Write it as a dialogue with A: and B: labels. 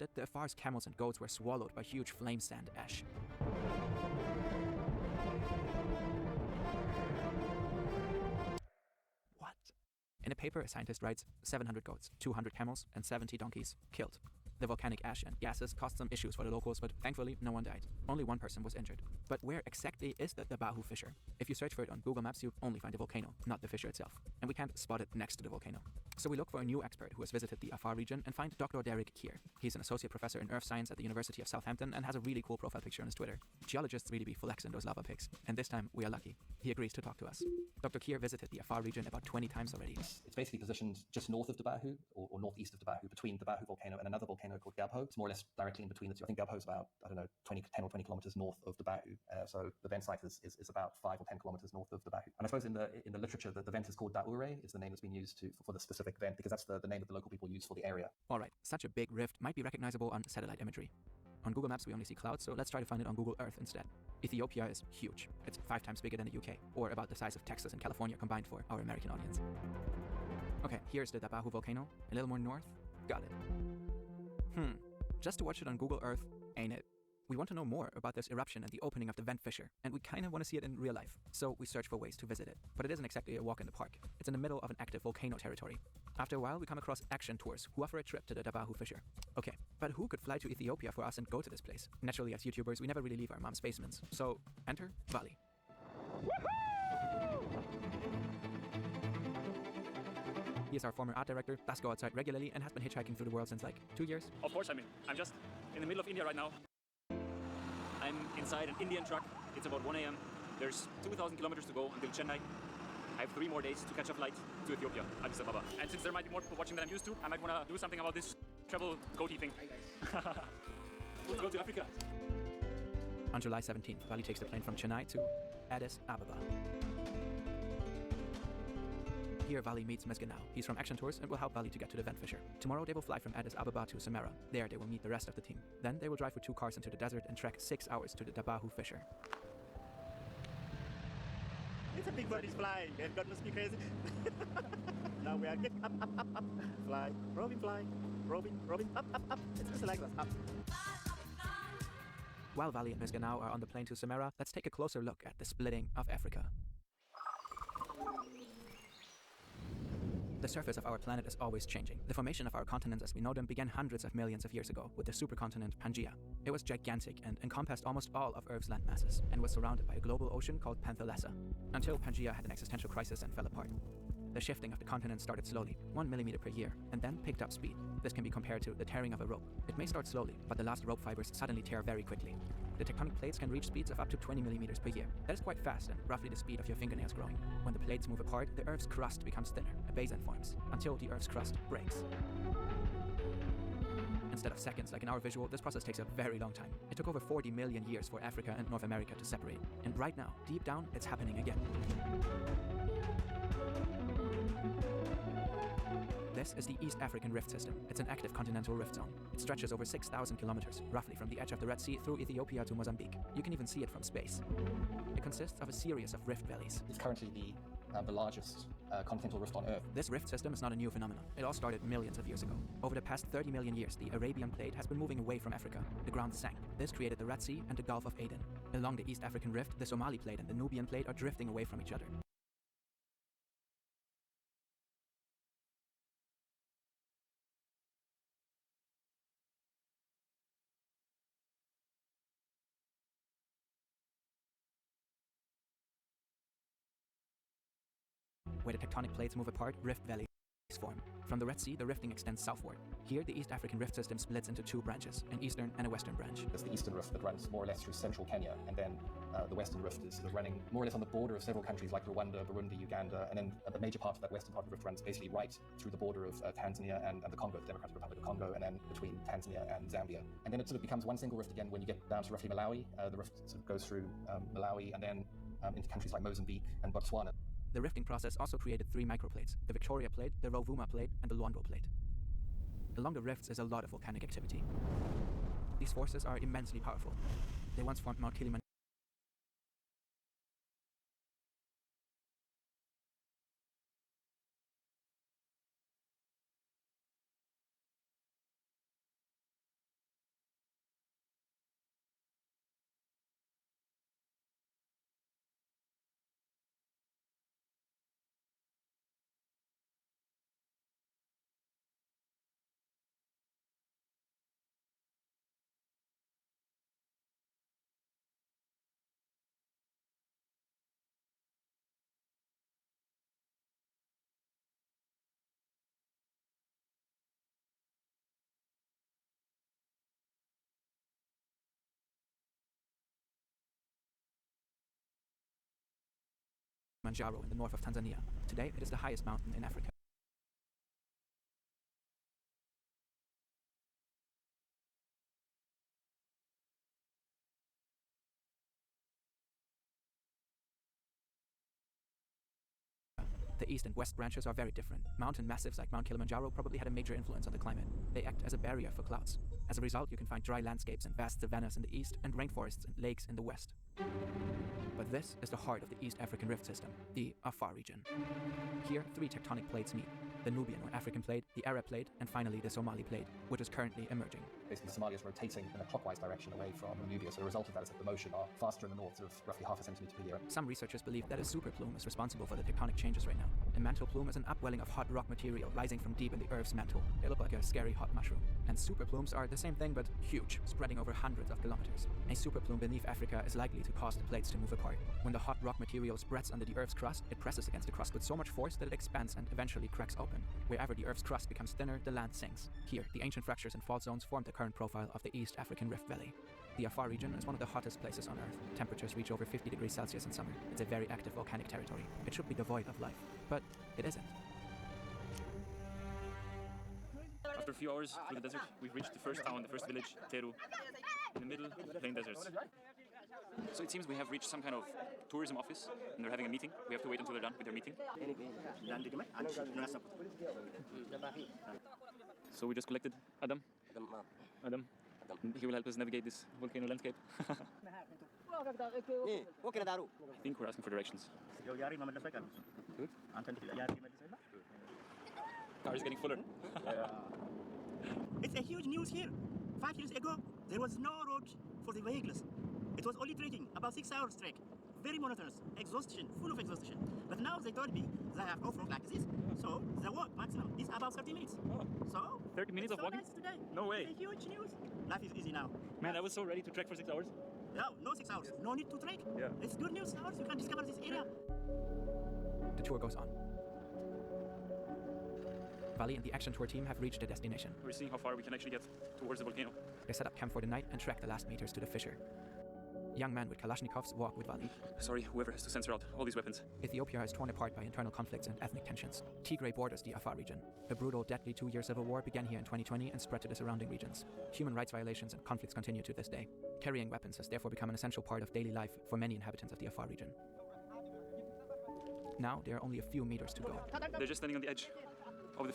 A: erupted, the Afar's camels and goats were swallowed by huge flame sand ash. What? In a paper, a scientist writes, 700 goats, 200 camels, and 70 donkeys killed. The volcanic ash and gases caused some issues for the locals, but thankfully no one died. Only one person was injured. But where exactly is the Dabahu fissure? If you search for it on Google Maps, you only find the volcano, not the fissure itself. And we can't spot it next to the volcano. So we look for a new expert who has visited the Afar region and find Dr. Derek Kier. He's an associate professor in earth science at the University of Southampton and has a really cool profile picture on his Twitter. Geologists really be flexing those lava pics. And this time, we are lucky. He agrees to talk to us. Dr. Kier visited the Afar region about 20 times already.
B: It's basically positioned just north of Dabahu, or northeast of Dabahu, between Dabahu volcano and another volcano called Gabho. It's more or less directly in between the two. I think Gabho is about, 10 or 20 kilometers north of Dabahu. So the vent site is about 5 or 10 kilometers north of Dabahu. And I suppose in the literature, the vent is called Daure. It's the name that's been used for the specific vent, because that's the name that the local people use for the area.
A: All right, such a big rift might be recognizable on satellite imagery. On Google Maps, we only see clouds, so let's try to find it on Google Earth instead. Ethiopia is huge. It's 5 times bigger than the UK, or about the size of Texas and California combined for our American audience. Okay, here's the Dabahu volcano. A little more north. Got it. Just to watch it on Google Earth, ain't it? We want to know more about this eruption and the opening of the vent fissure, and we kind of want to see it in real life. So we search for ways to visit it. But it isn't exactly a walk in the park. It's in the middle of an active volcano territory. After a while, we come across action tours who offer a trip to the Dabahu fissure. Okay, but who could fly to Ethiopia for us and go to this place? Naturally, as YouTubers, we never really leave our mom's basements. So enter Vali. He is our former art director, does go outside regularly, and has been hitchhiking through the world since like 2 years.
C: Of course, I'm just in the middle of India right now. I'm inside an Indian truck. It's about 1 a.m. There's 2,000 kilometers to go until Chennai. I have 3 more days to catch a flight to Ethiopia, Addis Ababa. And since there might be more people watching than I'm used to, I might want to do something about this travel goatee thing. Hi guys. Let's go to Africa.
A: On July 17th, Vali takes the plane from Chennai to Addis Ababa. Here, Vali meets Mesganau. He's from Action Tours and will help Vali to get to the vent fissure. Tomorrow, they will fly from Addis Ababa to Samara. There, they will meet the rest of the team. Then, they will drive with 2 cars into the desert and trek 6 hours to the Dabahu fissure.
D: It's a big bird is flying. God must be crazy. Now we are getting up, fly, Robin, up. It's just like this, up.
A: While Vali and Mesganau are on the plane to Samara, let's take a closer look at the splitting of Africa. The surface of our planet is always changing. The formation of our continents as we know them began hundreds of millions of years ago with the supercontinent Pangaea. It was gigantic and encompassed almost all of Earth's land masses and was surrounded by a global ocean called Panthalassa, until Pangaea had an existential crisis and fell apart. The shifting of the continent started slowly, 1 millimeter per year, and then picked up speed. This can be compared to the tearing of a rope. It may start slowly, but the last rope fibers suddenly tear very quickly. The tectonic plates can reach speeds of up to 20 millimeters per year. That is quite fast and roughly the speed of your fingernails growing. When the plates move apart, the Earth's crust becomes thinner, a basin forms, until the Earth's crust breaks. Instead of seconds like in our visual, this process takes a very long time. It took over 40 million years for Africa and North America to separate. And right now, deep down, it's happening again. This is the East African Rift System. It's an active continental rift zone. It stretches over 6,000 kilometers, roughly from the edge of the Red Sea through Ethiopia to Mozambique. You can even see it from space. It consists of a series of rift valleys.
B: It's currently the largest continental rift on Earth.
A: This rift system is not a new phenomenon. It all started millions of years ago. Over the past 30 million years, the Arabian plate has been moving away from Africa. The ground sank. This created the Red Sea and the Gulf of Aden. Along the East African Rift, the Somali plate and the Nubian plate are drifting away from each other. Where the tectonic plates move apart, rift valleys form. From the Red Sea, the rifting extends southward. Here, the East African Rift System splits into 2 branches, an eastern and a western branch.
B: There's the eastern rift that runs more or less through central Kenya, and then the western rift is sort of running more or less on the border of several countries like Rwanda, Burundi, Uganda, and then a major part of that western part of the rift runs basically right through the border of Tanzania and the Congo, the Democratic Republic of Congo, and then between Tanzania and Zambia. And then it sort of becomes one single rift again when you get down to roughly Malawi. The rift sort of goes through Malawi and then into countries like Mozambique and Botswana.
A: The rifting process also created 3 microplates, the Victoria Plate, the Rovuma Plate, and the Luando Plate. Along the rifts is a lot of volcanic activity. These forces are immensely powerful. They once formed Mount Kilimanjaro. Kilimanjaro in the north of Tanzania. Today, it is the highest mountain in Africa. The east and west branches are very different. Mountain massives like Mount Kilimanjaro probably had a major influence on the climate. They act as a barrier for clouds. As a result, you can find dry landscapes and vast savannas in the east and rainforests and lakes in the west. But this is the heart of the East African Rift System, the Afar region. Here, three tectonic plates meet: the Nubian or African plate, the Arab plate, and finally the Somali plate, which is currently emerging.
B: Basically, Somalia is rotating in a clockwise direction away from Nubia, so the result of that is that the motion are faster in the north, sort of roughly half a centimeter per year.
A: Some researchers believe that a superplume is responsible for the tectonic changes right now. A mantle plume is an upwelling of hot rock material rising from deep in the Earth's mantle. They look like a scary hot mushroom. And superplumes are the same thing, but huge, spreading over hundreds of kilometers. A superplume beneath Africa is likely to cause the plates to move apart. When the hot rock material spreads under the Earth's crust, it presses against the crust with so much force that it expands and eventually cracks open. Wherever the Earth's crust becomes thinner, the land sinks. Here, the ancient fractures and fault zones form the current profile of the East African Rift Valley. The Afar region is one of the hottest places on Earth. Temperatures reach over 50 degrees Celsius in summer. It's a very active volcanic territory. It should be devoid of life, but it isn't.
C: After a few hours through the desert, we've reached the first town, the first village, Teru, in the middle of the plain deserts. So it seems we have reached some kind of tourism office, and they're having a meeting. We have to wait until they're done with their meeting. So we just collected Adam. He will help us navigate this volcano landscape. I think we're asking for directions. Good. Car is getting fuller.
D: It's a huge news here. 5 years ago, there was no road for the vehicles. It was only trekking, about 6 hours trek. Very monotonous, exhaustion, full of exhaustion. But now they told me they have off-road like this, so the walk maximum is about 30 minutes.
C: Oh.
D: So
C: 30 minutes of
D: so
C: walking?
D: nice today.
C: No way.
D: It's a huge news. Life is easy now.
C: Man, I was so ready to trek for 6 hours.
D: No 6 hours. No need to trek.
C: Yeah.
D: It's good news. 6 hours, you can discover this area.
A: The tour goes on. Vali and the action tour team have reached their destination.
C: We're seeing how far we can actually get towards the volcano.
A: They set up camp for the night and trek the last meters to the fissure. Young men with Kalashnikovs walk with Vali.
C: Sorry, whoever has to censor out all these weapons.
A: Ethiopia is torn apart by internal conflicts and ethnic tensions. Tigray borders the Afar region. The brutal, deadly 2-year civil war began here in 2020 and spread to the surrounding regions. Human rights violations and conflicts continue to this day. Carrying weapons has therefore become an essential part of daily life for many inhabitants of the Afar region. Now, there are only a few meters to go.
C: They're just standing on the edge of the